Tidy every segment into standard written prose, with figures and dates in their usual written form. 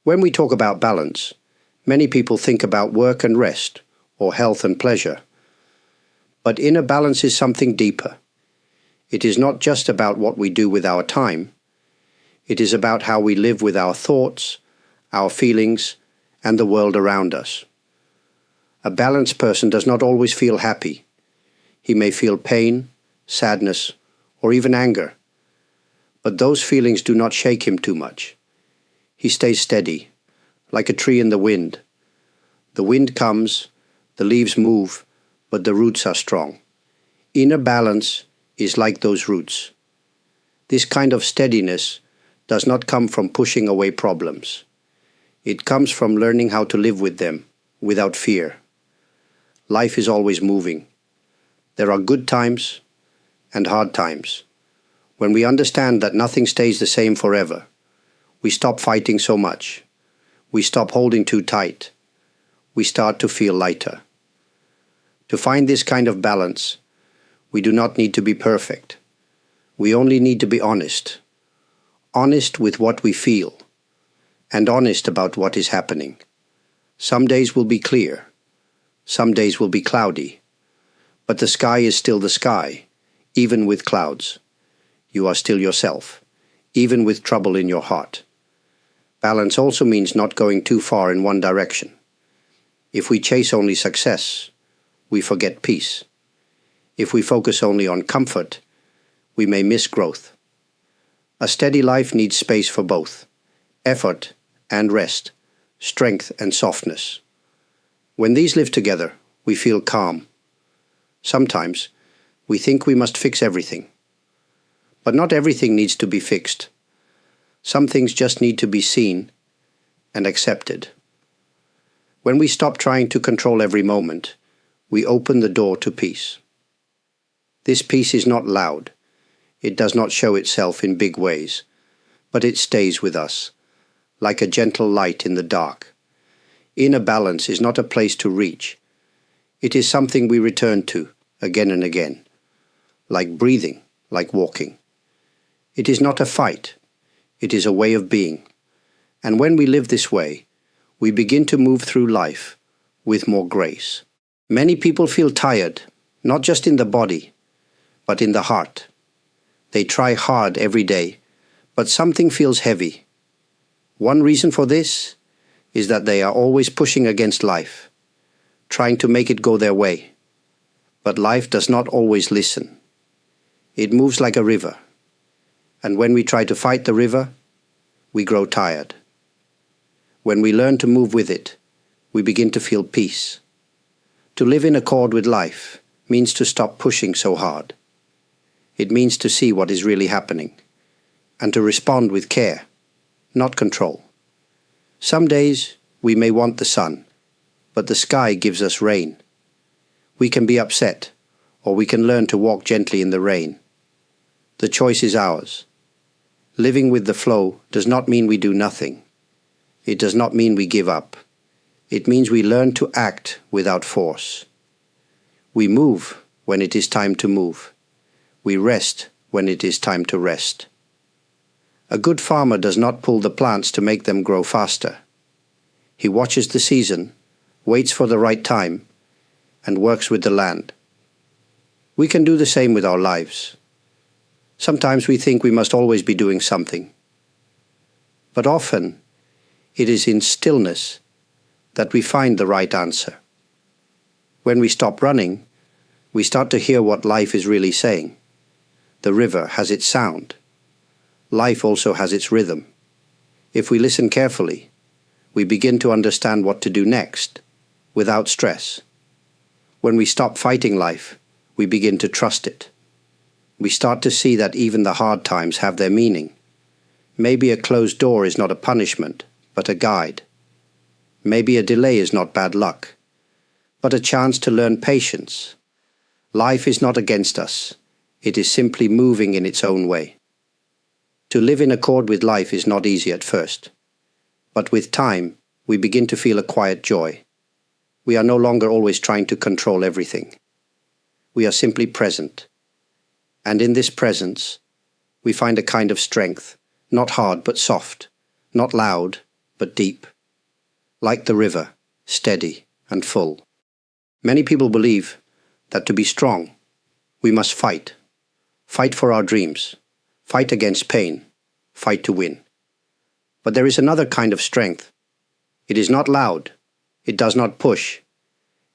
When we talk about balance, many people think about work and rest, or health and pleasure. But inner balance is something deeper. It is not just about what we do with our time. It is about how we live with our thoughts, our feelings, and the world around us. A balanced person does not always feel happy. He may feel pain, sadness, or even anger. But those feelings do not shake him too much. He stays steady, like a tree in the wind. The wind comes, the leaves move, but the roots are strong. Inner balance is like those roots. This kind of steadiness does not come from pushing away problems. It comes from learning how to live with them, without fear. Life is always moving. There are good times and hard times. When we understand that nothing stays the same forever, we stop fighting so much. We stop holding too tight. We start to feel lighter. To find this kind of balance, we do not need to be perfect. We only need to be honest. Honest with what we feel, and honest about what is happening. Some days will be clear. Some days will be cloudy. But the sky is still the sky, even with clouds. You are still yourself, even with trouble in your heart. Balance also means not going too far in one direction. If we chase only success, we forget peace. If we focus only on comfort, we may miss growth. A steady life needs space for both, effort and rest, strength and softness. When these live together, we feel calm. Sometimes, we think we must fix everything. But not everything needs to be fixed. Some things just need to be seen and accepted. When we stop trying to control every moment, we open the door to peace. This peace is not loud. It does not show itself in big ways, but it stays with us, like a gentle light in the dark. Inner balance is not a place to reach. It is something we return to again and again, like breathing, like walking. It is not a fight. It is a way of being. And when we live this way, we begin to move through life with more grace. Many people feel tired, not just in the body, but in the heart. They try hard every day, but something feels heavy. One reason for this is that they are always pushing against life, trying to make it go their way. But life does not always listen. It moves like a river. And when we try to fight the river, we grow tired. When we learn to move with it, we begin to feel peace. To live in accord with life means to stop pushing so hard. It means to see what is really happening, and to respond with care, not control. Some days we may want the sun, but the sky gives us rain. We can be upset, or we can learn to walk gently in the rain. The choice is ours. Living with the flow does not mean we do nothing. It does not mean we give up. It means we learn to act without force. We move when it is time to move. We rest when it is time to rest. A good farmer does not pull the plants to make them grow faster. He watches the season, waits for the right time, and works with the land. We can do the same with our lives. Sometimes we think we must always be doing something. But often, it is in stillness that we find the right answer. When we stop running, we start to hear what life is really saying. The river has its sound. Life also has its rhythm. If we listen carefully, we begin to understand what to do next, without stress. When we stop fighting life, we begin to trust it. We start to see that even the hard times have their meaning. Maybe a closed door is not a punishment, but a guide. Maybe a delay is not bad luck, but a chance to learn patience. Life is not against us. It is simply moving in its own way. To live in accord with life is not easy at first, but with time, we begin to feel a quiet joy. We are no longer always trying to control everything. We are simply present. And in this presence, we find a kind of strength, not hard but soft, not loud but deep. Like the river, steady and full. Many people believe that to be strong, we must fight. Fight for our dreams. Fight against pain. Fight to win. But there is another kind of strength. It is not loud. It does not push.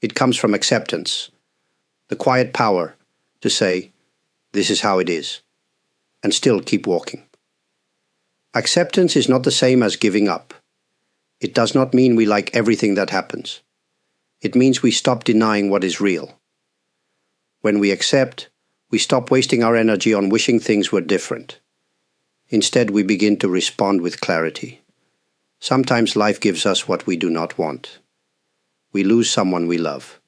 It comes from acceptance. The quiet power to say, this is how it is, and still keep walking. Acceptance is not the same as giving up. It does not mean we like everything that happens. It means we stop denying what is real. When we accept, we stop wasting our energy on wishing things were different. Instead, we begin to respond with clarity. Sometimes life gives us what we do not want. We lose someone we love.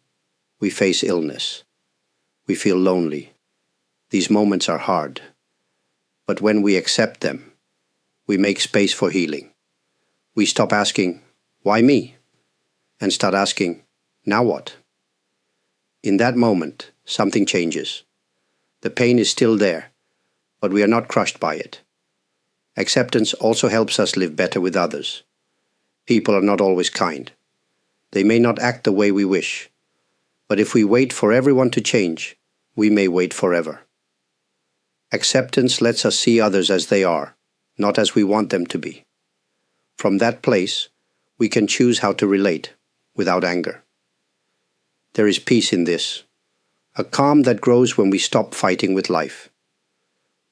We face illness. We feel lonely. These moments are hard. But when we accept them, we make space for healing. We stop asking, why me? And start asking, now what? In that moment, something changes. The pain is still there, but we are not crushed by it. Acceptance also helps us live better with others. People are not always kind. They may not act the way we wish. But if we wait for everyone to change, we may wait forever. Acceptance lets us see others as they are, not as we want them to be. From that place, we can choose how to relate without anger. There is peace in this, a calm that grows when we stop fighting with life.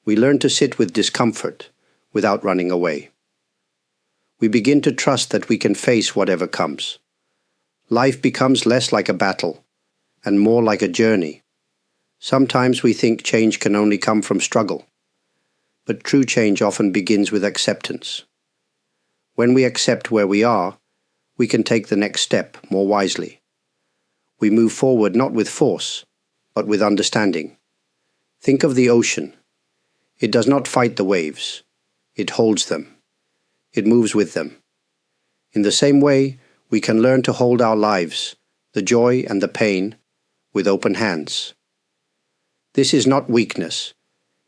We learn to sit with discomfort without running away. We begin to trust that we can face whatever comes. Life becomes less like a battle and more like a journey. Sometimes we think change can only come from struggle, but true change often begins with acceptance. When we accept where we are, we can take the next step more wisely. We move forward not with force, but with understanding. Think of the ocean. It does not fight the waves. It holds them. It moves with them. In the same way, we can learn to hold our lives, the joy and the pain, with open hands. This is not weakness.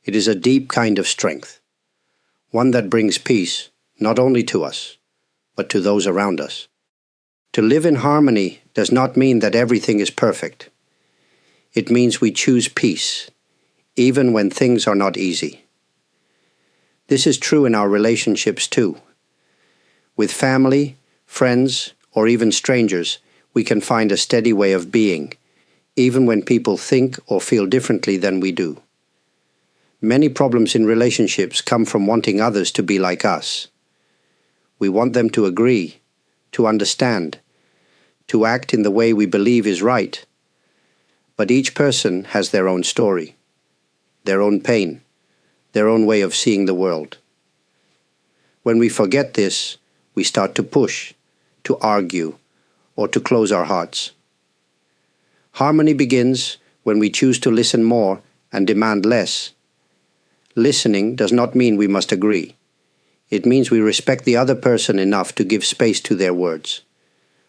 It is a deep kind of strength, one that brings peace not only to us, but to those around us. To live in harmony does not mean that everything is perfect. It means we choose peace, even when things are not easy. This is true in our relationships too. With family, friends, or even strangers, we can find a steady way of being, even when people think or feel differently than we do. Many problems in relationships come from wanting others to be like us. We want them to agree, to understand, to act in the way we believe is right. But each person has their own story, their own pain, their own way of seeing the world. When we forget this, we start to push, to argue, or to close our hearts. Harmony begins when we choose to listen more and demand less. Listening does not mean we must agree. It means we respect the other person enough to give space to their words.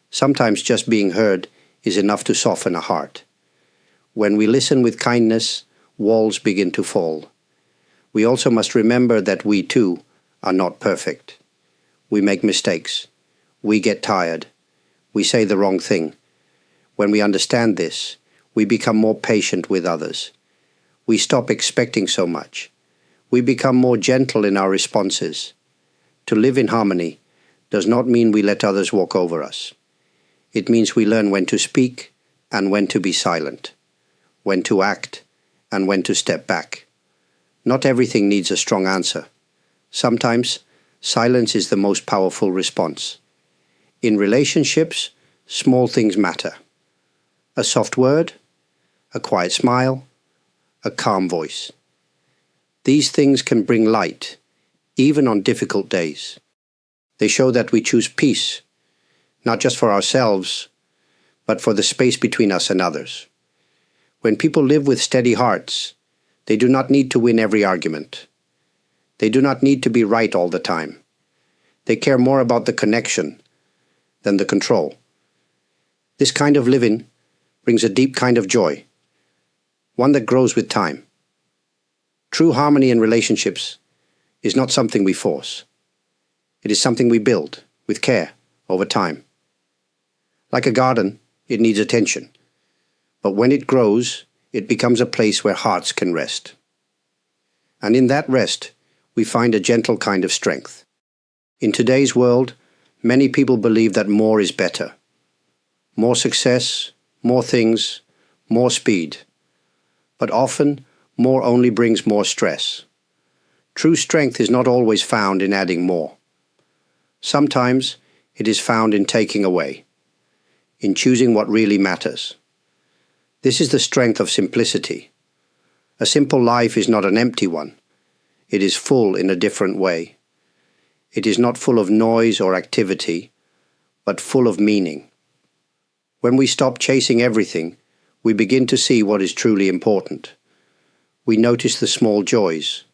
Sometimes just being heard is enough to soften a heart. When we listen with kindness, walls begin to fall. We also must remember that we too are not perfect. We make mistakes. We get tired. We say the wrong thing. When we understand this, we become more patient with others. We stop expecting so much. We become more gentle in our responses. To live in harmony does not mean we let others walk over us. It means we learn when to speak and when to be silent, when to act and when to step back. Not everything needs a strong answer. Sometimes, silence is the most powerful response. In relationships, small things matter. A soft word, a quiet smile, a calm voice. These things can bring light, even on difficult days. They show that we choose peace, not just for ourselves, but for the space between us and others. When people live with steady hearts, they do not need to win every argument. They do not need to be right all the time. They care more about the connection than the control. This kind of living brings a deep kind of joy, one that grows with time. True harmony in relationships is not something we force. It is something we build. with care, over time. Like a garden, it needs attention. But when it grows, it becomes a place where hearts can rest. And in that rest, we find a gentle kind of strength. In today's world, many people believe that more is better. More success, more things, more speed. But often, more only brings more stress. True strength is not always found in adding more. Sometimes it is found in taking away, in choosing what really matters. This is the strength of simplicity. A simple life is not an empty one. It is full in a different way. It is not full of noise or activity, but full of meaning. When we stop chasing everything, we begin to see what is truly important. We notice the small joys,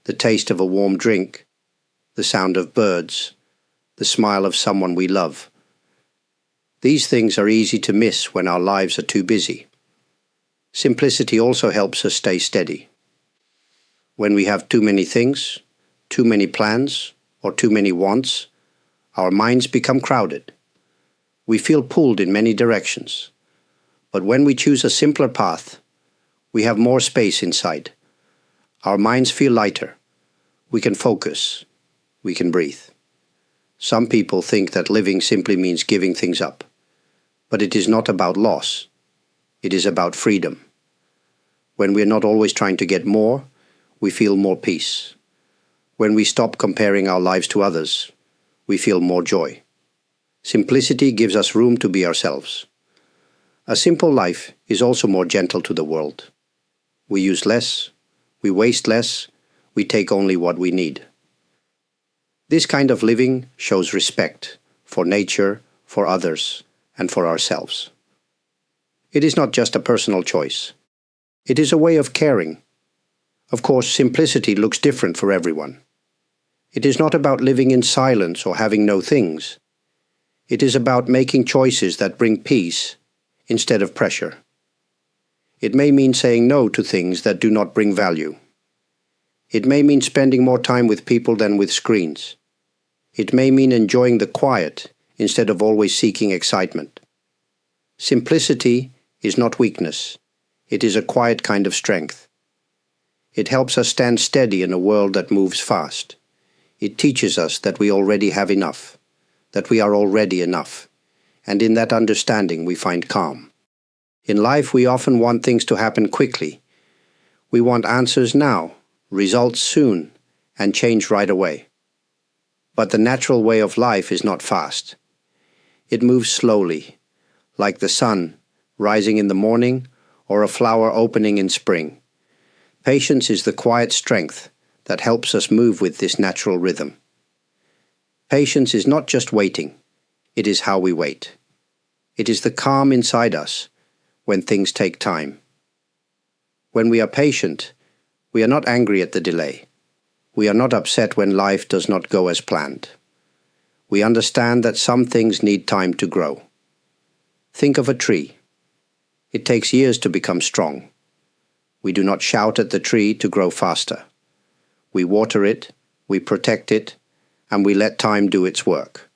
the taste of a warm drink, the sound of birds, the smile of someone we love. These things are easy to miss when our lives are too busy. Simplicity also helps us stay steady. When we have too many things, too many plans, or too many wants, our minds become crowded. We feel pulled in many directions. But when we choose a simpler path, we have more space inside. Our minds feel lighter. We can focus. We can breathe. Some people think that living simply means giving things up. But it is not about loss. It is about freedom. When we are not always trying to get more, we feel more peace. When we stop comparing our lives to others, we feel more joy. Simplicity gives us room to be ourselves. A simple life is also more gentle to the world. We use less, we waste less, we take only what we need. This kind of living shows respect for nature, for others, and for ourselves. It is not just a personal choice. It is a way of caring. Of course, simplicity looks different for everyone. It is not about living in silence or having no things. It is about making choices that bring peace instead of pressure. It may mean saying no to things that do not bring value. It may mean spending more time with people than with screens. It may mean enjoying the quiet instead of always seeking excitement. Simplicity is not weakness. It is a quiet kind of strength. It helps us stand steady in a world that moves fast. It teaches us that we already have enough, that we are already enough, and in that understanding we find calm. In life we often want things to happen quickly. We want answers now, results soon, and change right away. But the natural way of life is not fast. It moves slowly, like the sun rising in the morning or a flower opening in spring. Patience is the quiet strength that helps us move with this natural rhythm. Patience is not just waiting, it is how we wait. It is the calm inside us when things take time. When we are patient, we are not angry at the delay. We are not upset when life does not go as planned. We understand that some things need time to grow. Think of a tree. It takes years to become strong. We do not shout at the tree to grow faster. We water it, we protect it, and we let time do its work.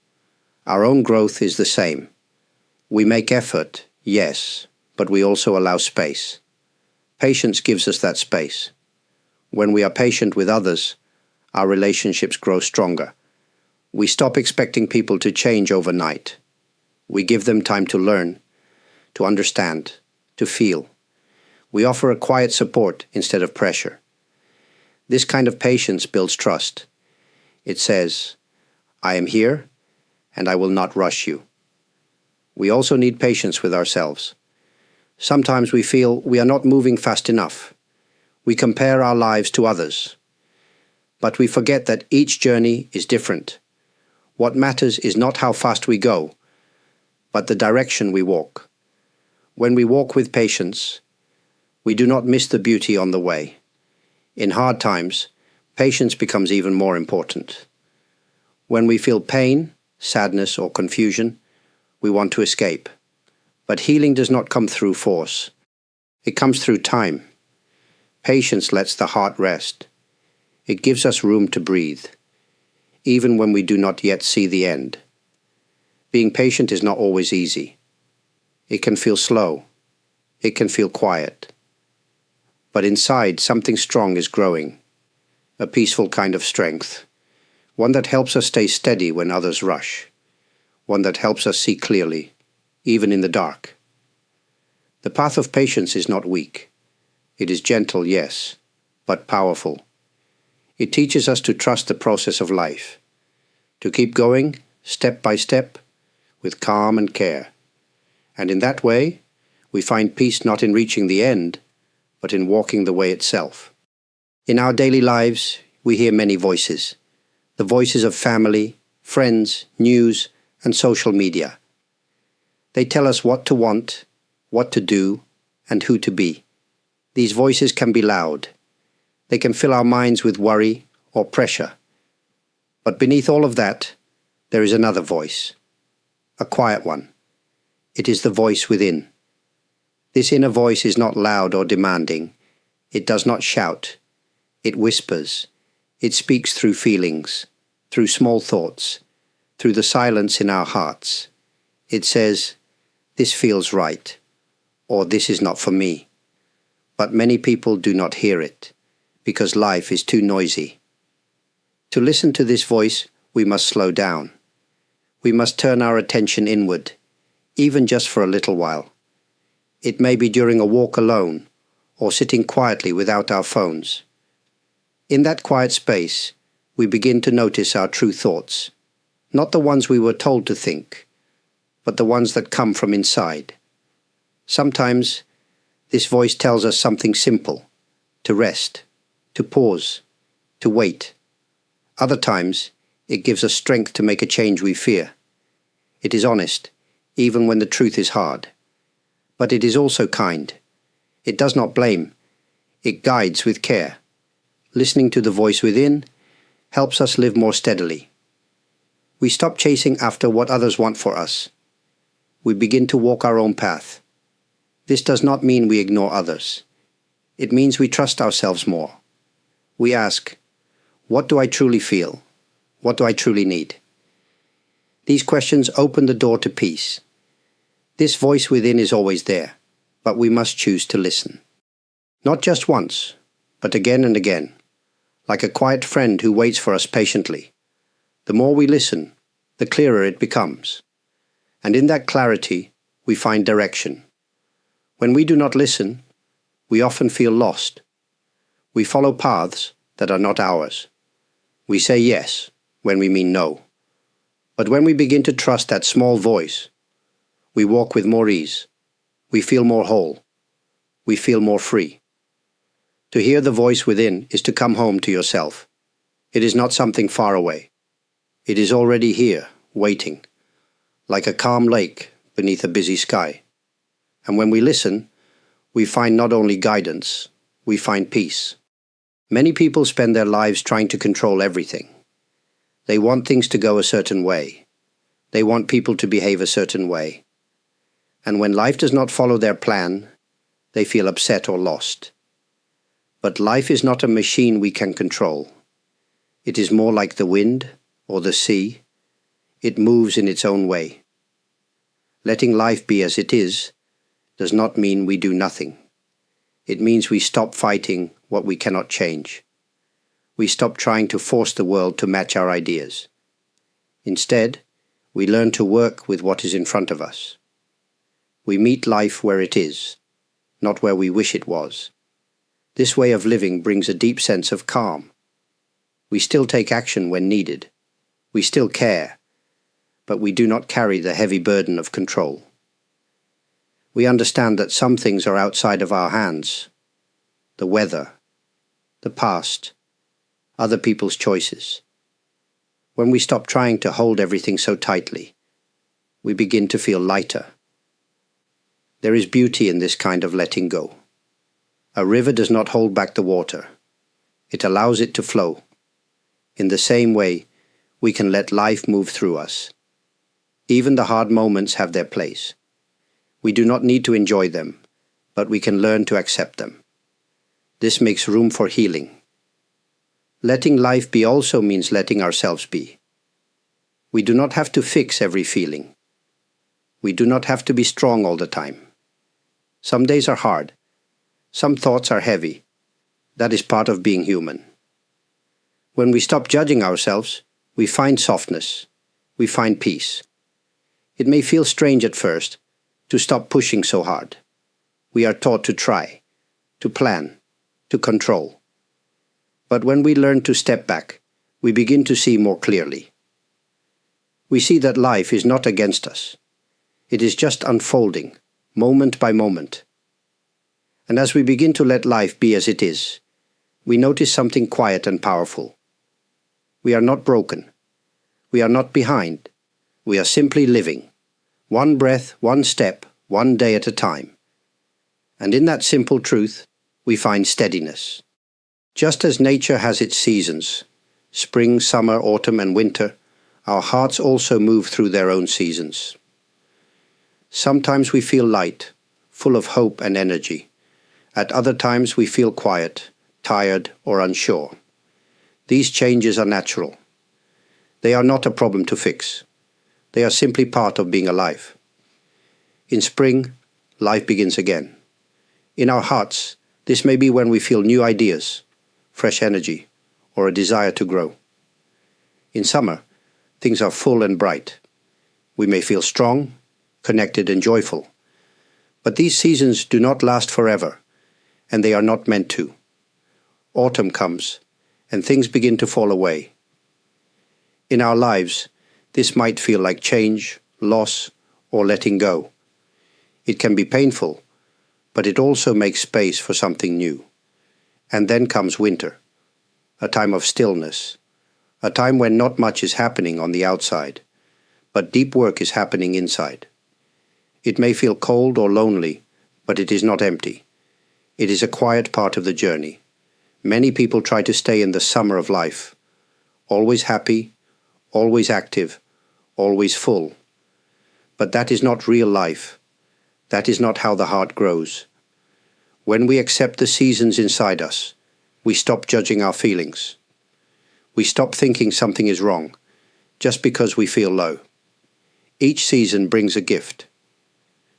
Our own growth is the same. We make effort, yes, but we also allow space. Patience gives us that space. When we are patient with others, our relationships grow stronger. We stop expecting people to change overnight. We give them time to learn, to understand, to feel. We offer a quiet support instead of pressure. This kind of patience builds trust. It says, I am here, and I will not rush you. We also need patience with ourselves. Sometimes we feel we are not moving fast enough. We compare our lives to others. But we forget that each journey is different. What matters is not how fast we go, but the direction we walk. When we walk with patience, we do not miss the beauty on the way. In hard times, patience becomes even more important. When we feel pain, sadness, or confusion, we want to escape. But healing does not come through force. It comes through time. Patience lets the heart rest. It gives us room to breathe, even when we do not yet see the end. Being patient is not always easy. It can feel slow. It can feel quiet. But inside, something strong is growing, a peaceful kind of strength, one that helps us stay steady when others rush, one that helps us see clearly, even in the dark. The path of patience is not weak. It is gentle, yes, but powerful. It teaches us to trust the process of life, to keep going, step by step, with calm and care. And in that way, we find peace not in reaching the end, but in walking the way itself. In our daily lives, we hear many voices. The voices of family, friends, news, and social media. They tell us what to want, what to do, and who to be. These voices can be loud. They can fill our minds with worry or pressure. But beneath all of that, there is another voice, a quiet one. It is the voice within. This inner voice is not loud or demanding. It does not shout. It whispers. It speaks through feelings, through small thoughts, through the silence in our hearts. It says, "This feels right," or "This is not for me." But many people do not hear it, because life is too noisy. To listen to this voice, we must slow down. We must turn our attention inward, even just for a little while. It may be during a walk alone, or sitting quietly without our phones. In that quiet space, we begin to notice our true thoughts, not the ones we were told to think, but the ones that come from inside. Sometimes, this voice tells us something simple, to rest, to pause, to wait. Other times, it gives us strength to make a change we fear. It is honest, even when the truth is hard. But it is also kind. It does not blame. It guides with care. Listening to the voice within helps us live more steadily. We stop chasing after what others want for us. We begin to walk our own path. This does not mean we ignore others. It means we trust ourselves more. We ask, what do I truly feel? What do I truly need? These questions open the door to peace. This voice within is always there, but we must choose to listen. Not just once, but again and again, like a quiet friend who waits for us patiently. The more we listen, the clearer it becomes. And in that clarity, we find direction. When we do not listen, we often feel lost. We follow paths that are not ours. We say yes when we mean no. But when we begin to trust that small voice, we walk with more ease. We feel more whole. We feel more free. To hear the voice within is to come home to yourself. It is not something far away. It is already here, waiting, like a calm lake beneath a busy sky. And when we listen, we find not only guidance, we find peace. Many people spend their lives trying to control everything. They want things to go a certain way. They want people to behave a certain way. And when life does not follow their plan, they feel upset or lost. But life is not a machine we can control. It is more like the wind or the sea. It moves in its own way. Letting life be as it is does not mean we do nothing. It means we stop fighting what we cannot change. We stop trying to force the world to match our ideas. Instead, we learn to work with what is in front of us. We meet life where it is, not where we wish it was. This way of living brings a deep sense of calm. We still take action when needed. We still care, but we do not carry the heavy burden of control. We understand that some things are outside of our hands. The weather, the past, other people's choices. When we stop trying to hold everything so tightly, we begin to feel lighter. There is beauty in this kind of letting go. A river does not hold back the water. It allows it to flow. In the same way, we can let life move through us. Even the hard moments have their place. We do not need to enjoy them, but we can learn to accept them. This makes room for healing. Letting life be also means letting ourselves be. We do not have to fix every feeling. We do not have to be strong all the time. Some days are hard. Some thoughts are heavy. That is part of being human. When we stop judging ourselves, we find softness. We find peace. It may feel strange at first to stop pushing so hard. We are taught to try, to plan, to control. But when we learn to step back, we begin to see more clearly. We see that life is not against us. It is just unfolding, moment by moment. And as we begin to let life be as it is, we notice something quiet and powerful. We are not broken. We are not behind. We are simply living. One breath, one step, one day at a time. And in that simple truth, we find steadiness. Just as nature has its seasons, spring, summer, autumn, and winter, our hearts also move through their own seasons. Sometimes we feel light, full of hope and energy. At other times we feel quiet, tired, or unsure. These changes are natural. They are not a problem to fix. They are simply part of being alive. In spring, life begins again. In our hearts, this may be when we feel new ideas, fresh energy, or a desire to grow. In summer, things are full and bright. We may feel strong, connected, and joyful. But these seasons do not last forever, and they are not meant to. Autumn comes, and things begin to fall away. In our lives, this might feel like change, loss, or letting go. It can be painful, but it also makes space for something new. And then comes winter, a time of stillness, a time when not much is happening on the outside, but deep work is happening inside. It may feel cold or lonely, but it is not empty. It is a quiet part of the journey. Many people try to stay in the summer of life, always happy, always active, always full. But that is not real life. That is not how the heart grows. When we accept the seasons inside us, we stop judging our feelings. We stop thinking something is wrong, just because we feel low. Each season brings a gift.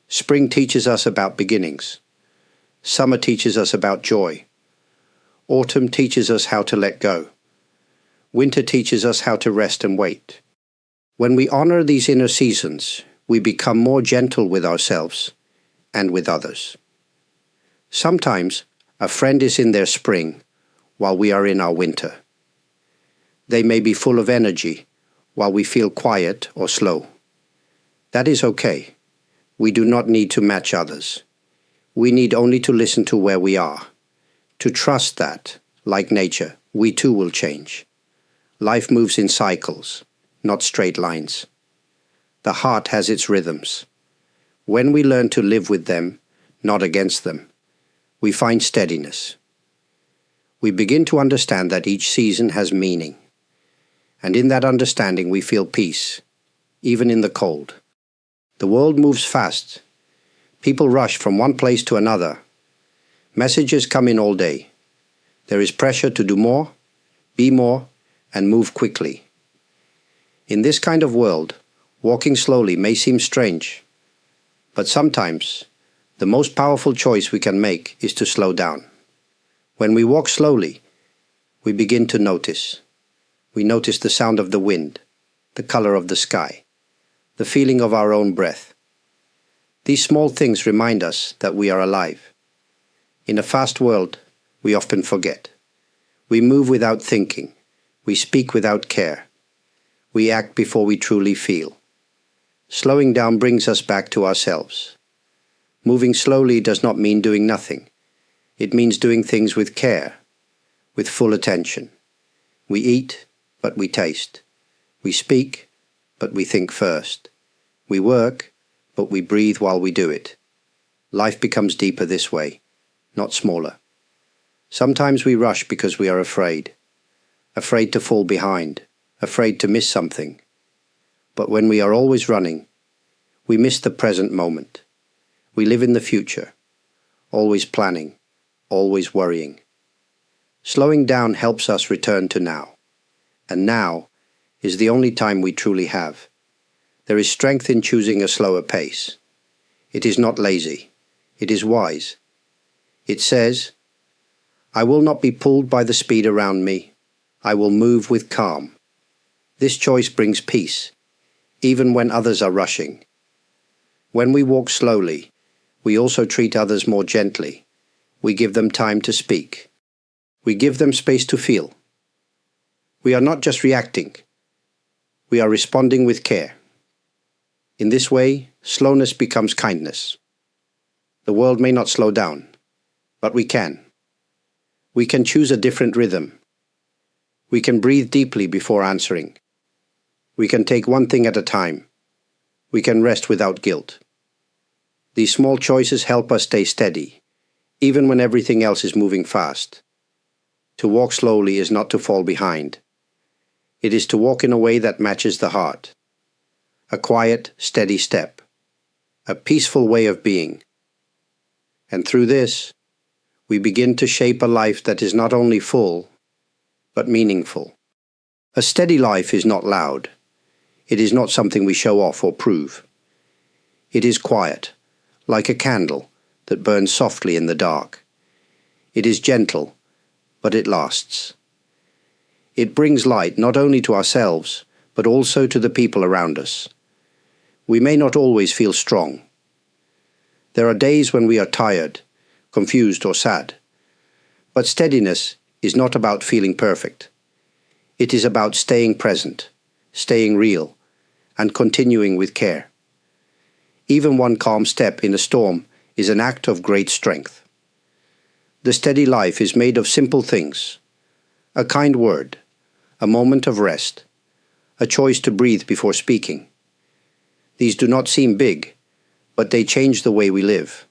Spring teaches us about beginnings. Summer teaches us about joy. Autumn teaches us how to let go. Winter teaches us how to rest and wait. When we honor these inner seasons, we become more gentle with ourselves and with others. Sometimes a friend is in their spring while we are in our winter. They may be full of energy while we feel quiet or slow. That is okay. We do not need to match others. We need only to listen to where we are, to trust that, like nature, we too will change. Life moves in cycles, not straight lines. The heart has its rhythms. When we learn to live with them, not against them, we find steadiness. We begin to understand that each season has meaning. And in that understanding we feel peace, even in the cold. The world moves fast. People rush from one place to another. Messages come in all day. There is pressure to do more, be more, and move quickly. In this kind of world, walking slowly may seem strange, but sometimes the most powerful choice we can make is to slow down. When we walk slowly, we begin to notice. We notice the sound of the wind, the color of the sky, the feeling of our own breath. These small things remind us that we are alive. In a fast world, we often forget. We move without thinking. We speak without care. We act before we truly feel. Slowing down brings us back to ourselves. Moving slowly does not mean doing nothing. It means doing things with care, with full attention. We eat, but we taste. We speak, but we think first. We work, but we breathe while we do it. Life becomes deeper this way, not smaller. Sometimes we rush because we are afraid to fall behind, afraid to miss something. But when we are always running, we miss the present moment. We live in the future, always planning, always worrying. Slowing down helps us return to now. And now is the only time we truly have. There is strength in choosing a slower pace. It is not lazy. It is wise. It says, "I will not be pulled by the speed around me. I will move with calm." This choice brings peace, even when others are rushing. When we walk slowly, we also treat others more gently. We give them time to speak. We give them space to feel. We are not just reacting. We are responding with care. In this way, slowness becomes kindness. The world may not slow down, but we can. We can choose a different rhythm. We can breathe deeply before answering. We can take one thing at a time. We can rest without guilt. These small choices help us stay steady, even when everything else is moving fast. To walk slowly is not to fall behind. It is to walk in a way that matches the heart. A quiet, steady step. A peaceful way of being. And through this, we begin to shape a life that is not only full, but meaningful. A steady life is not loud. It is not something we show off or prove. It is quiet, like a candle that burns softly in the dark. It is gentle, but it lasts. It brings light not only to ourselves, but also to the people around us. We may not always feel strong. There are days when we are tired, confused or sad. But steadiness is not about feeling perfect. It is about staying present, staying real, and continuing with care. Even one calm step in a storm is an act of great strength. The steady life is made of simple things: a kind word, a moment of rest, a choice to breathe before speaking. These do not seem big, but they change the way we live.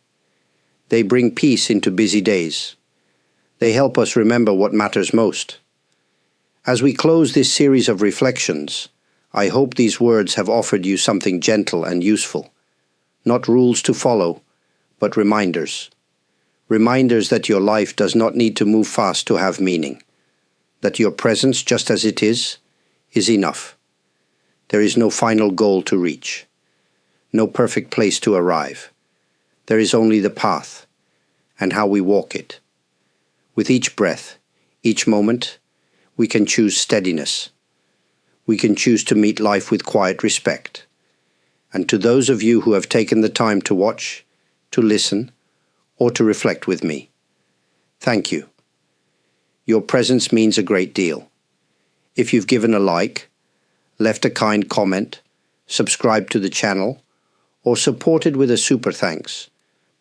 They bring peace into busy days. They help us remember what matters most. As we close this series of reflections, I hope these words have offered you something gentle and useful. Not rules to follow, but reminders. Reminders that your life does not need to move fast to have meaning. That your presence, just as it is enough. There is no final goal to reach. No perfect place to arrive. There is only the path, and how we walk it. With each breath, each moment, we can choose steadiness. We can choose to meet life with quiet respect. And to those of you who have taken the time to watch, to listen, or to reflect with me, thank you. Your presence means a great deal. If you've given a like, left a kind comment, subscribed to the channel, or supported with a super thanks,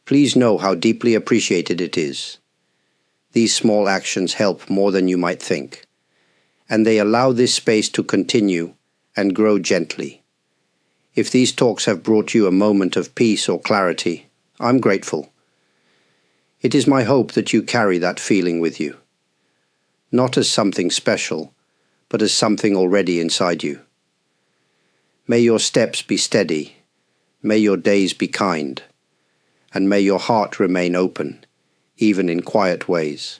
please know how deeply appreciated it is. These small actions help more than you might think, and they allow this space to continue and grow gently. If these talks have brought you a moment of peace or clarity, I'm grateful. It is my hope that you carry that feeling with you, not as something special, but as something already inside you. May your steps be steady, may your days be kind, and may your heart remain open, even in quiet ways.